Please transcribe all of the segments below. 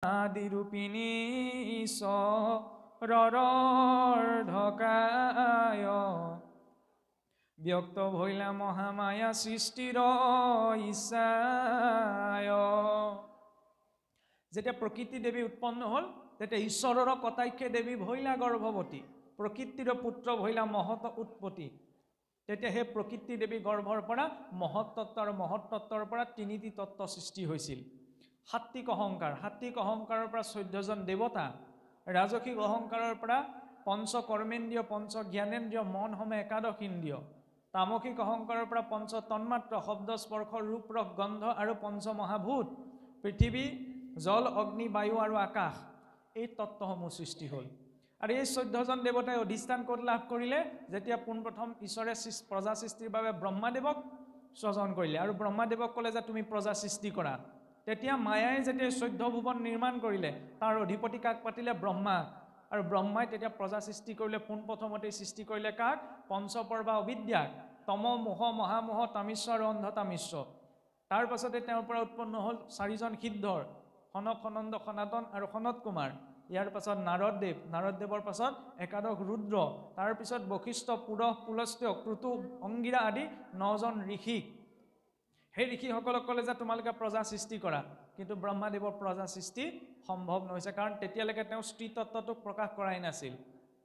আদিৰূপিণী ঈশ্বৰৰ ঢকায় ব্যক্ত ভৈলা মহামায়া সৃষ্টিৰ ইচ্ছায়। যেতিয়া প্ৰকৃতি দেৱী উৎপন্ন হ'ল তেতিয়া ঈশ্বৰৰ কটাক্ষে দেৱী ভৈলা গৰ্ভৱতী, প্ৰকৃতিৰ পুত্ৰ ভৈলা মহত উৎপত্তি। তেতিয়া সেই প্ৰকৃতি দেৱী গৰ্ভৰ পৰা মহত্তত্ব আৰু মহত্তত্বৰ পৰা তিনিটি তত্ত্ব সৃষ্টি হৈছিল। সাত্বিক অহংকাৰৰ পৰা 14 জন দেৱতা, ৰাজসিক অহংকাৰৰ পৰা পঞ্চ কৰ্মেন্দ্ৰিয়, পঞ্চ জ্ঞানেন্দ্ৰিয়, মন সম একাদশ ইন্দ্ৰিয়, তামসিক অহংকাৰৰ পৰা পঞ্চ তন্মাত্ৰ, শব্দ স্পৰ্শ ৰূপ ৰস গন্ধ আৰু পঞ্চ মহাভূত, পৃথিৱী জল অগ্নি বায়ু আৰু আকাশ, এই তত্ত্বসমূহ সৃষ্টি হ'ল। আৰু এই 14 জন দেৱতাই অধিষ্ঠান ক'ত লাভ কৰিলে? যেতিয়া পোনপ্ৰথম ঈশ্বৰে প্ৰজা সৃষ্টিৰ বাবে ব্ৰহ্মাদেৱক স্বজন কৰিলে আৰু ব্ৰহ্মাদেৱক ক'লে যে তুমি প্ৰজা সৃষ্টি কৰা। তেতিয়া মায়াই যেতিয়া 14 ভুৱন নিৰ্মাণ কৰিলে তাৰ অধিপতি কাক পাতিলে? ব্ৰহ্মাক। আৰু ব্ৰহ্মাই তেতিয়া প্ৰজা সৃষ্টি কৰিলে পোনপ্ৰথমতেই সৃষ্টি কৰিলে কাক? পঞ্চপৰ বা অবিদ্যাক, তম মোহ মহামোহ তামিশ্ৰ আৰু অন্ধতামিশ্ৰ। তাৰ পাছতে তেওঁৰ পৰা উৎপন্ন হ'ল 4 জন সিদ্ধৰ, সনক সনন্দ সনাতন আৰু সনত কুমাৰ। ইয়াৰ পাছত নাৰদদেৱৰ পাছত একাদশ ৰুদ্ৰ, তাৰ পিছত বশিষ্ঠ, পুৰহ, পুলস্ত্য, ক্ৰুতু, অংগিৰা আদি 9 জন ঋষিক। সেই ঋষিসকলক ক'লে যে তোমালোকে প্ৰজা সৃষ্টি কৰা, কিন্তু ব্ৰহ্মাদেৱৰ প্ৰজা সৃষ্টি সম্ভৱ নহৈছে, কাৰণ তেতিয়ালৈকে তেওঁ স্ত্ৰী তত্ত্বটোক প্ৰকাশ কৰাই নাছিল।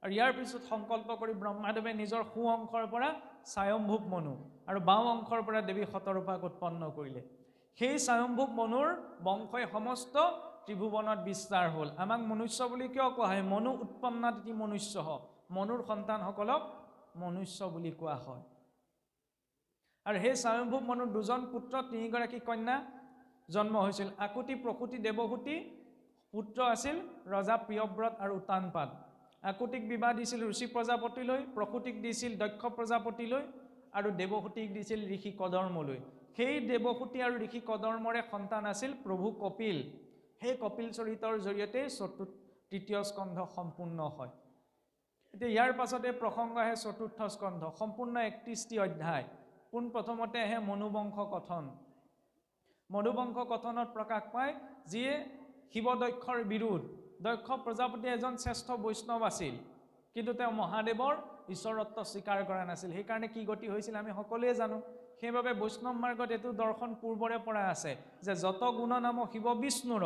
আৰু ইয়াৰ পিছত সংকল্প কৰি ব্ৰহ্মাদেৱে নিজৰ সু অংশৰ পৰা স্বয়ম্ভুৱ মনু আৰু বাওঁ অংশৰ পৰা দেৱী শতৰূপাক উৎপন্ন কৰিলে। সেই স্বয়ম্ভুৱ মনুৰ বংশই সমস্ত ত্ৰিভুৱনত বিস্তাৰ হ'ল। আমাক মনুষ্য বুলি কিয় কোৱা হয়? মনু উৎপন্নাতি মনুষ্য, মনুৰ সন্তানসকলক মনুষ্য বুলি কোৱা হয়। আৰু সেই স্বয়ম্ভুৱ মনুৰ 2 জন পুত্ৰ, 3 গৰাকী কন্যা জন্ম হৈছিল। আকুতি, প্ৰসূতি, দেৱহূতি পুত্ৰ আছিল ৰজা প্ৰিয়ব্ৰত আৰু উত্তানপাদ। আকুতিক বিবাহ দিছিল ঋষি প্ৰজাপতিলৈ, প্ৰসূতিক দিছিল দক্ষ প্ৰজাপতিলৈ আৰু দেৱহূতিক দিছিল ঋষি কদৰ্মলৈ। সেই দেৱহূতি আৰু ঋষি কদৰ্মৰে সন্তান আছিল প্ৰভু কপিল। সেই কপিল চৰিতৰ জৰিয়তে 3য় স্কন্ধ সম্পূৰ্ণ হয়। এতিয়া ইয়াৰ পাছতে প্ৰসংগ আহে 4ৰ্থ স্কন্ধ, সম্পূৰ্ণ 31টি অধ্যায়। পোনপ্ৰথমতে আহে মনুবংশ কথন। মনুবংশ কথনত প্ৰকাশ পায় যিয়ে শিৱদক্ষৰ বিৰোধ। দক্ষ প্ৰজাপতি এজন শ্ৰেষ্ঠ বৈষ্ণৱ আছিল, কিন্তু তেওঁ মহাদেৱৰ ঈশ্বৰত্ব স্বীকাৰ কৰা নাছিল। সেইকাৰণে কি গতি হৈছিল আমি সকলোৱে জানো। সেইবাবে বৈষ্ণৱ মাৰ্গত এইটো দৰ্শন পূৰ্বৰে পৰা আছে যে যত গুণ নাম শিৱ বিষ্ণুৰ,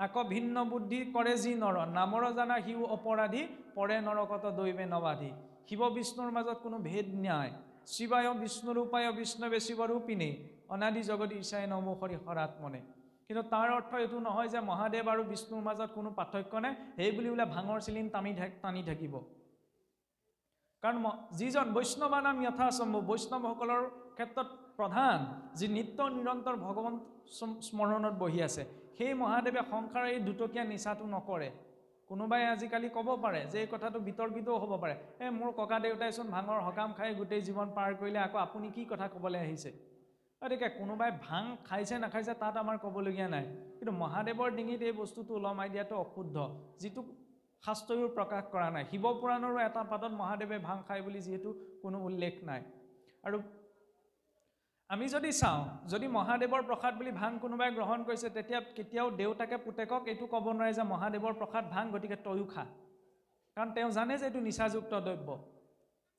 আকৌ ভিন্ন বুদ্ধি কৰে যি নৰ, নামৰ জানা শিৱ অপৰাধী, পৰে নৰকত দৈৱে নবাধি। শিৱ বিষ্ণুৰ মাজত কোনো ভেদ নাই। শিৱায় বিষ্ণুৰূপায় বিষ্ণৱে শিৱৰূপিণী, অনাদি জগত ঈশায় নমো হৰি হৰাত্মনে। কিন্তু তাৰ অৰ্থ এইটো নহয় যে মহাদেৱ আৰু বিষ্ণুৰ মাজত কোনো পাৰ্থক্য নাই, সেই বুলি বোলে ভাঙৰ চিলিম টানি থাকিব। কাৰণ যিজন বৈষ্ণৱ নাম যথাসম্ভৱ, বৈষ্ণৱসকলৰ ক্ষেত্ৰত প্ৰধান যি নিত্য নিৰন্তৰ ভগৱান স্মৰণত বহি আছে, সেই মহাদেৱে সংসাৰৰ এই দুটকীয়া নিচাটো নকৰে। কোনোবাই আজিকালি ক'ব পাৰে যে এই কথাটো বিতৰ্কিতও হ'ব পাৰে, মোৰ ককা দেউতাইচোন ভাঙৰ সকাম খাই গোটেই জীৱন পাৰ কৰিলে, আকৌ আপুনি কি কথা ক'বলৈ আহিছে? গতিকে কোনোবাই ভাং খাইছে নাখাইছে তাত আমাৰ ক'বলগীয়া নাই, কিন্তু মহাদেৱৰ ডিঙিত এই বস্তুটো ওলমাই দিয়াটো অশুদ্ধ, যিটো শাস্ত্ৰও প্ৰকাশ কৰা নাই। শিৱ পুৰাণৰো এটা পাদত মহাদেৱে ভাং খায় বুলি যিহেতু কোনো উল্লেখ নাই। আৰু আমি যদি চাওঁ, যদি মহাদেৱৰ প্ৰসাদ বুলি ভাং কোনোবাই গ্ৰহণ কৰিছে, তেতিয়া কেতিয়াও দেউতাকে পুতেকক এইটো ক'ব নোৱাৰে যে মহাদেৱৰ প্ৰসাদ ভাং, গতিকে তয়ো খা, কাৰণ তেওঁ জানে যে এইটো নিচাযুক্ত দ্ৰব্য।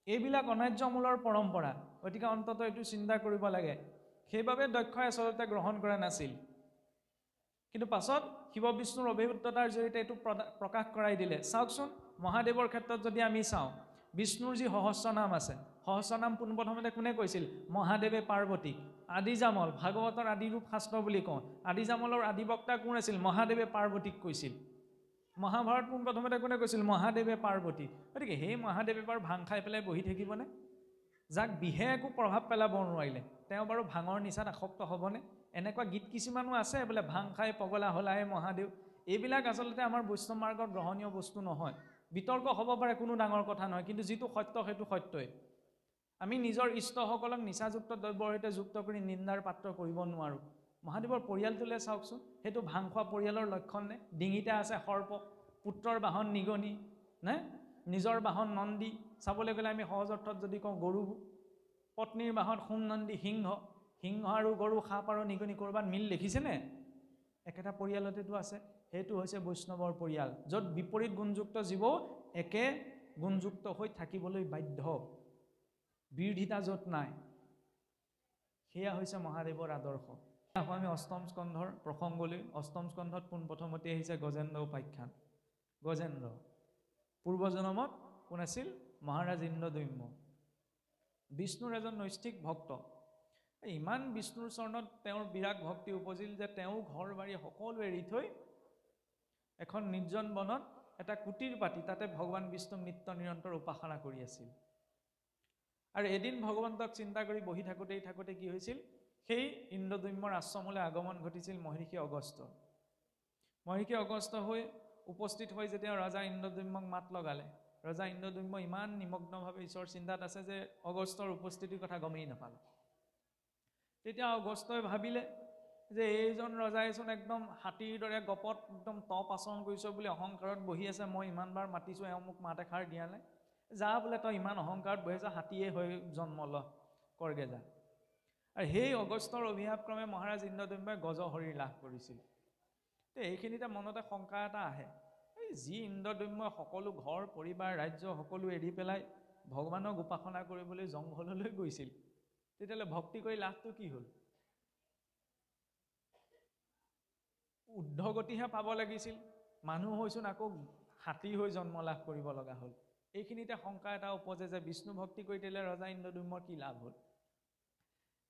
এইবিলাক অনাৰ্যমূলৰ পৰম্পৰা, গতিকে অন্তত এইটো চিন্তা কৰিব লাগে। সেইবাবে দক্ষই আচলতে গ্ৰহণ কৰা নাছিল। কিন্তু পাছত শিৱ বিষ্ণুৰ অভিভূততাৰ জৰিয়তে এইটো প্ৰকাশ কৰাই দিলে। চাওকচোন, মহাদেৱৰ ক্ষেত্ৰত যদি আমি চাওঁ, বিষ্ণুৰ যি সহস্ৰ নাম আছে, সহস্ৰ নাম পোনপ্ৰথমতে কোনে কৈছিল? মহাদেৱে পাৰ্বতীক। আদিজামল, ভাগৱতৰ আদিৰূপ শাস্ত্ৰ বুলি কওঁ, আদিজামলৰ আদিবক্তা কোন আছিল? মহাদেৱে পাৰ্বতীক কৈছিল। মহাভাৰত পোনপ্ৰথমতে কোনে কৈছিল? মহাদেৱে পাৰ্বতী। গতিকে সেই মহাদেৱে বাৰু ভাং খাই পেলাই বহি থাকিবনে? যাক বিহে একো প্ৰভাৱ পেলাব নোৱাৰিলে, তেওঁ বাৰু ভাঙৰ নিচাত আসক্ত হ'বনে? এনেকুৱা গীত কিছুমানো আছে বোলে ভাং খাই পগলা হলাহে মহাদেৱ। এইবিলাক আচলতে আমাৰ বৈষ্ণৱ মাৰ্গত গ্ৰহণীয় বস্তু নহয়। বিতৰ্ক হ'ব পাৰে, কোনো ডাঙৰ কথা নহয়, কিন্তু যিটো সত্য সেইটো সত্যই। আমি নিজৰ ইষ্টসকলক নিচাযুক্ত দ্ৰব্যৰ সৈতে যুক্ত কৰি নিন্দাৰ পাত্ৰ কৰিব নোৱাৰোঁ। মহাদেৱৰ পৰিয়ালটোলৈ চাওকচোন, সেইটো ভাং খোৱা পৰিয়ালৰ লক্ষণ নে? ডিঙিতে আছে সৰ্প, পুত্ৰৰ বাহন নিগনি নে, নিজৰ বাহন নন্দী। চাবলৈ গ'লে আমি সহজ অৰ্থত যদি কওঁ গৰু, পত্নীৰ বাহন সোণ নন্দী সিংহ। সিংহ আৰু গৰু, সাপ আৰু নিগনি ক'ৰবাত মিল দেখিছেনে? একেটা পৰিয়ালতেতো আছে। সেইটো হৈছে বৈষ্ণৱৰ পৰিয়াল, য'ত বিপৰীত গুণযুক্ত জীৱও একে গুণযুক্ত হৈ থাকিবলৈ বাধ্য, বিৰোধিতা য'ত নাই। সেয়া হৈছে মহাদেৱৰ আদৰ্শ। আমি অষ্টম স্কন্ধৰ প্ৰসংগলৈ, অষ্টম স্কন্ধত পোনপ্ৰথমতে আহিছে গজেন্দ্ৰ উপাখ্যান। গজেন্দ্ৰ পূৰ্বজন্মত কোন আছিল? মহাৰাজ ইন্দ্ৰদ্যুম্ন, বিষ্ণুৰ এজন নৈষ্ঠিক ভক্ত। ইমান বিষ্ণুৰ চৰণত তেওঁৰ বিৰাগ ভক্তি উপজিল যে তেওঁ ঘৰ বাৰী সকলো এৰি থৈ এখন নিৰ্জন বনত এটা কুটিৰ পাতি তাতে ভগৱান বিষ্ণুক নিত্য নিৰন্তৰ উপাসনা কৰি আছিল। আৰু এদিন ভগৱন্তক চিন্তা কৰি বহি থাকোঁতে কি হৈছিল? সেই ইন্দ্ৰদ্যুম্নৰ আশ্ৰমলৈ আগমন ঘটিছিল মহৰ্ষি অগস্ত্য। মহৰ্ষি অগস্ত্য হৈ উপস্থিত হৈ যেতিয়া ৰজা ইন্দ্ৰদ্যুম্নক মাত লগালে, ৰজা ইন্দ্ৰদ্যুম্ন ইমান নিমগ্নভাৱে ঈশ্বৰ চিন্তাত আছে যে অগস্ত্যৰ উপস্থিতিৰ কথা গমেই নাপালে। তেতিয়া অগস্ত্যই ভাবিলে যে এইজন ৰজাইচোন একদম হাতীৰ দৰে গপত একদম তপ আচৰণ কৰিছ বুলি অহংকাৰত বহি আছে, মই ইমানবাৰ মাতিছোঁ, এওঁ মোক মাত এষাৰ দিয়া নাই, যা বোলে তই ইমান অহংকাৰত বহি আছ, হাতীয়ে হৈ জন্ম ল, কৰগে যা। আৰু সেই অগস্ত্যৰ অভিশাপক্ৰমে মহাৰাজ ইন্দ্ৰদ্যুম্নই গজশৰীৰ লাভ কৰিছিল। এইখিনিতে মনতে শংকা এটা আহে, এই যি ইন্দ্ৰদ্যুম্নই সকলো ঘৰ পৰিবাৰ ৰাজ্য সকলো এৰি পেলাই ভগৱানক উপাসনা কৰিবলৈ জংঘললৈ গৈছিল, তেতিয়াহ'লে ভক্তি কৰি লাভটো কি হ'ল? ঊৰ্ধ্বগতিহে পাব লাগিছিল, মানুহ হৈছোন আকৌ হাতী হৈ জন্ম লাভ কৰিব লগা হ'ল। এইখিনিতে শংকা এটা উপজে যে বিষ্ণু ভক্তি কৰি দিলে ৰজা ইন্দ্ৰদ্যুম্নৰ কি লাভ হ'ল?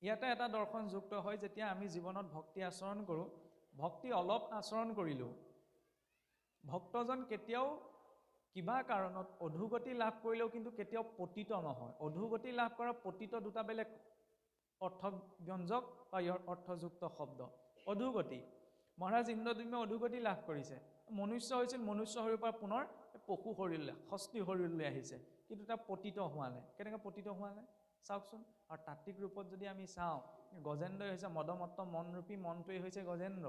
ইয়াতে এটা দৰ্শন যুক্ত হয়, যেতিয়া আমি জীৱনত ভক্তি আচৰণ কৰোঁ, ভক্তি অলপ আচৰণ কৰিলোঁ ভক্তজন কেতিয়াও কিবা কাৰণত অধোগতি লাভ কৰিলেও কিন্তু কেতিয়াও পতিত নহয়। অধোগতি লাভ কৰা পতিত দুটা বেলেগ অৰ্থব্যঞ্জক বা ইয়াৰ অৰ্থযুক্ত শব্দ। অধোগতি, মহাৰাজ ইন্দ্ৰদ্যুম্নই অধোগতি লাভ কৰিছে, মনুষ্য হৈছিল, মনুষ্য শৰীৰৰ পৰা পুনৰ পশু শৰীৰলৈ, ষষ্ঠী শৰীৰলৈ আহিছে, কিন্তু তাৰ পতিত হোৱা নাই। কেনেকৈ পতিত হোৱা নাই চাওকচোন। আৰু তাত্ত্বিক ৰূপত যদি আমি চাওঁ, গজেন্দ্ৰই হৈছে মদমত্ত মনৰূপী, মনটোৱেই হৈছে গজেন্দ্ৰ।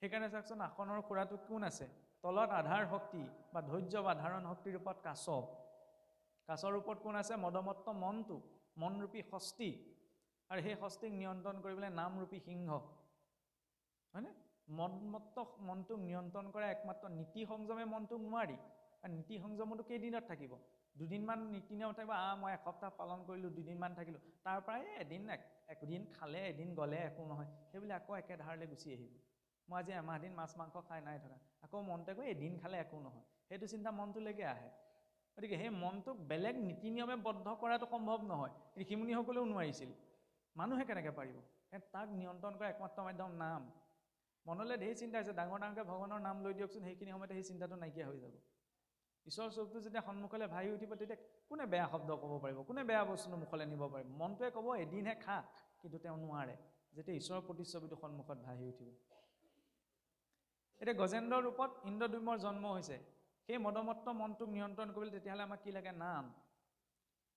সেইকাৰণে চাওকচোন, আসনৰ খুৰাটোত কোন আছে? তলত আধাৰ শক্তি বা ধৈৰ্য বা ধাৰণ শক্তিৰ ৰূপত কাছ, কাছৰ ৰূপত কোন আছে? মদমত্ত মনটো, মনৰূপী ষষ্ঠী, আৰু সেই ষষ্ঠীক নিয়ন্ত্ৰণ কৰিবলৈ নামৰূপী সিংহ, হয়নে? মদমত্ত মনটোক নিয়ন্ত্ৰণ কৰা একমাত্ৰ নীতি সংযমে মনটোক নোৱাৰি। আৰু নীতি সংযমতো কেইদিনত থাকিব? দুদিনমান নীতি নিয়ম থাকিব, মই এসপ্তাহ পালন কৰিলোঁ, দুদিনমান থাকিলোঁ, তাৰ পৰাই এদিন খালে, এদিন গ'লে একো নহয়, সেইবুলি আকৌ একে ধাৰলৈ গুচি আহিব। মই আজি এমাহ দিন মাছ মাংস খাই নাই থকা, আকৌ মনটোৱে কয় এদিন খালে একো নহয়, সেইটো চিন্তা মনটোলৈকে আহে। গতিকে সেই মনটোক বেলেগ নীতি নিয়মে বদ্ধ কৰাটো সম্ভৱ নহয়, ঋষিমুনিসকলেও নোৱাৰিছিল, মানুহে কেনেকৈ পাৰিব? তাক নিয়ন্ত্ৰণ কৰা একমাত্ৰ মাধ্যম নাম। মনলৈ ঢেৰ চিন্তা আছে, ডাঙৰ ডাঙৰকৈ ভগৱানৰ নাম লৈ দিয়কচোন, সেইখিনি সময়তে সেই চিন্তাটো নাইকিয়া হৈ যাব। ঈশ্বৰৰ স্বৰূপটো যেতিয়া সন্মুখলৈ ভাহি উঠিব, তেতিয়া কোনে বেয়া শব্দ ক'ব পাৰিব? কোনে বেয়া বস্তু মুখলৈ নিব পাৰিব? মনটোৱে ক'ব এদিনহে খা, কিন্তু তেওঁ নোৱাৰে যেতিয়া ঈশ্বৰৰ প্ৰতিচ্ছবিটো সন্মুখত ভাহি উঠিব। এতিয়া গজেন্দ্ৰৰ ৰূপত ইন্দ্ৰদ্যুম্নৰ জন্ম হৈছে, সেই মদমত্ত মনটোক নিয়ন্ত্ৰণ কৰিবলৈ তেতিয়াহ'লে আমাক কি লাগে? নাম।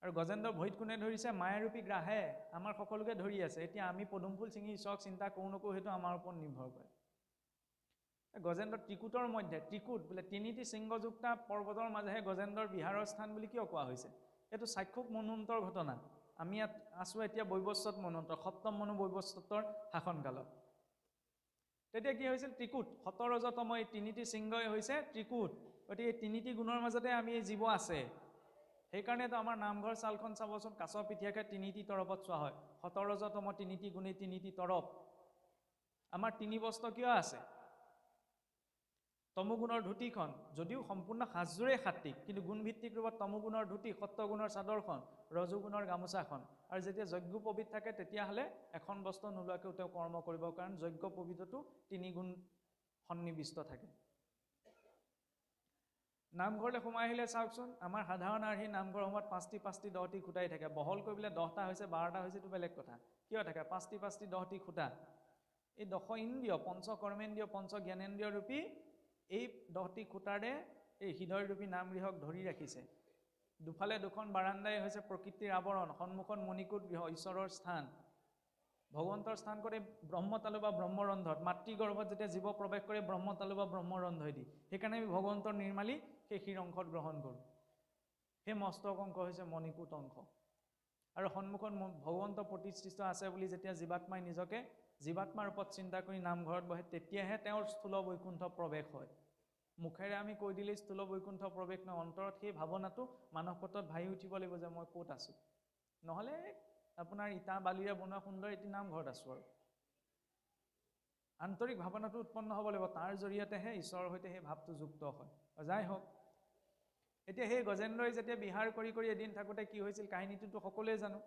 আৰু গজেন্দ্ৰৰ ভৰিত কোনে ধৰিছে? মায়াৰূপী গ্ৰাহে আমাৰ সকলোকে ধৰি আছে। এতিয়া আমি পদুম ফুল ছিঙি ঈশ্বৰক চিন্তা কৰোঁ নকৰোঁ, সেইটো আমাৰ ওপৰত নিৰ্ভৰ কৰে। গজেন্দ্ৰ ত্ৰিকুটৰ মধ্যে, ত্ৰিকুট বোলে তিনিটি শৃংগযুক্ত পৰ্বতৰ মাজেহে গজেন্দ্ৰৰ বিহাৰৰ স্থান বুলি কিয় কোৱা হৈছে? এইটো চাক্ষুষ মন্বন্তৰ ঘটনা। আমি ইয়াত আছোঁ এতিয়া বৈৱস্বত মন্বন্তৰ, সপ্তম মনু বৈৱস্বতৰ শাসনকালত। তেতিয়া কি হৈছিল? ত্ৰিকুট, শতৰজতম এই তিনিটি শৃংগই হৈছে ত্ৰিকুট। গতিকে এই তিনিটি গুণৰ মাজতে আমি জীৱ আছে। সেইকাৰণেতো আমাৰ নামঘৰ চালখন চাবচোন, কাছ পিঠিয়াকে তিনিটি তৰপত চোৱা হয়, শতৰজতম তিনিটি গুণে তিনিটি তৰপ। আমাৰ তিনি বস্ত্ৰ কিয় আছে? তমোগুণৰ ধুতিখন, যদিও সম্পূৰ্ণ সাজযোৰেই সাত্বিক, কিন্তু গুণভিত্তিক ৰূপত তমোগুণৰ ধুতি, সত্যগুণৰ চাদৰখন, ৰজোগুণৰ গামোচাখন। আৰু যেতিয়া যজ্ঞোপৱিত থাকে তেতিয়াহ'লে এখন বস্ত্ৰ নোলোৱাকৈও তেওঁ কৰ্ম কৰিব, কাৰণ যজ্ঞোপৱিততো তিনি গুণ সন্নিৱিষ্ট থাকে। নামঘৰলৈ সোমাই আহিলে চাওকচোন, আমাৰ সাধাৰণ আৰ্হি নামঘৰ সময়ত 5টি 10টি খুটাই থাকে। বহল কৰিবলৈ 10টা হৈছে 12টা হৈছে, এইটো বেলেগ কথা। কিয় থাকে? 5টি 10টি খুটা। এই দশ ইন্দ্ৰিয়, পঞ্চ কৰ্মেন্দ্ৰিয়, পঞ্চ জ্ঞানেন্দ্ৰিয় ৰূপী এই 10টি খুটাৰে এই হৃদয়ৰূপী নামগৃহক ধৰি ৰাখিছে। দুফালে দুখন বাৰান্দাই হৈছে প্ৰকৃতিৰ আৱৰণ, সন্মুখত মণিকূট গৃহ, ঈশ্বৰৰ স্থান। ভগৱন্তৰ স্থান কৰে ব্ৰহ্মতালু বা ব্ৰহ্মৰন্ধ্ৰত। মাতৃগৰ্ভত যেতিয়া জীৱ প্ৰৱেশ কৰে ব্ৰহ্মতালু বা ব্ৰহ্মৰন্ধ্ৰই। সেইকাৰণে আমি ভগৱন্তৰ নিৰ্মালি সেই শিৰ অংশত গ্ৰহণ কৰোঁ। সেই মস্তক অংশ হৈছে মণিকূট অংশ। আৰু সন্মুখত ভগৱন্ত প্ৰতিষ্ঠিত আছে বুলি যেতিয়া জীৱাত্মাই নিজকে জীৱাত্মাৰ ওপৰত চিন্তা কৰি নামঘৰত বহে, তেতিয়াহে তেওঁৰ স্থূল বৈকুণ্ঠ প্ৰৱেশ হয়। মুখেৰে আমি কৈ দিলেই স্থূল বৈকুণ্ঠ প্ৰৱেশ নহয়, অন্তৰত সেই ভাৱনাটো মানসপটত ভাহি উঠিব লাগিব যে মই ক'ত আছোঁ। নহ'লে আপোনাৰ ইটা বালিৰে বনোৱা সুন্দৰ এটি নামঘৰত আছোঁ আৰু। আন্তৰিক ভাৱনাটো উৎপন্ন হ'ব লাগিব, তাৰ জৰিয়তেহে ঈশ্বৰৰ সৈতে সেই ভাৱটো যুক্ত হয়। যাই হওক, এতিয়া সেই গজেন্দ্ৰই যেতিয়া বিহাৰ কৰি কৰি এদিন থাকোঁতে কি হৈছিল কাহিনীটোতো সকলোৱে জানো,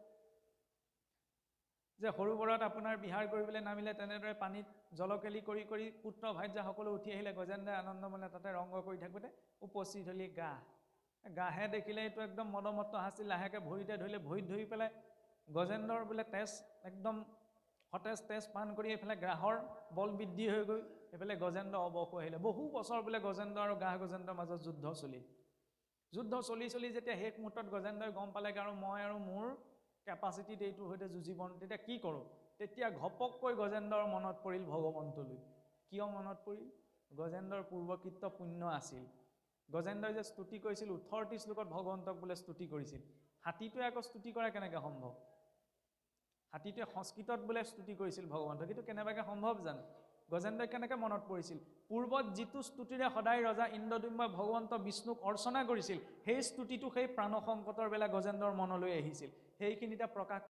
যে সৰোবৰত আপোনাৰ বিহাৰ কৰিবলৈ নামিলে, তেনেদৰে পানীত জলকেলি কৰি কৰি পুত্ৰ ভাৰ্যা সকলো উঠি আহিলে। গজেন্দ্ৰই আনন্দ মনে তাতে ৰংগ কৰি থাকোঁতে উপস্থিত হ'লি গাহে দেখিলে এইটো একদম মদমত্ত হাঁচি, লাহেকৈ ভৰিতে ধৰিলে, ভৰিত ধৰি পেলাই গজেন্দ্ৰৰ বোলে তেজ একদম সতেজ তেজ পান কৰি এইফালে গ্ৰাহৰ বল বৃদ্ধি হৈ গৈ এইফালে গজেন্দ্ৰ অৱশ আহিলে। বহু বছৰ বোলে গজেন্দ্ৰ আৰু গজেন্দ্ৰৰ মাজত যুদ্ধ চলি যেতিয়া শেষ মুহূৰ্তত গজেন্দ্ৰই গম পালেগৈ আৰু মই আৰু মোৰ কেপাচিটিত এইটোৰ সৈতে যুঁজিব, তেতিয়া কি কৰোঁ? তেতিয়া ঘপককৈ গজেন্দ্ৰৰ মনত পৰিল ভগৱন্তলৈ। কিয় মনত পৰিল? গজেন্দ্ৰৰ পূৰ্বকৃত্য পুণ্য আছিল। গজেন্দ্ৰই যে স্তুতি কৰিছিল 38 শ্লোকত ভগৱন্তক বোলে স্তুতি কৰিছিল। হাতীটোৱে আকৌ স্তুতি কৰা কেনেকৈ সম্ভৱ? হাতীটোৱে সংস্কৃতত বোলে স্তুতি কৰিছিল ভগৱন্তক, কিন্তু কেনেবাকৈ সম্ভৱ জানো? গজেন্দ্ৰই কেনেকৈ মনত পৰিছিল? পূৰ্বত যিটো স্তুতিৰে সদায় ৰজা ইন্দ্ৰদ্যুম্নই ভগৱন্ত বিষ্ণুক অৰ্চনা কৰিছিল, সেই স্তুতিটো সেই প্ৰাণ সংকটৰ বেলা গজেন্দ্ৰৰ মনলৈ আহিছিল। সেইখিনিতে প্ৰকাশ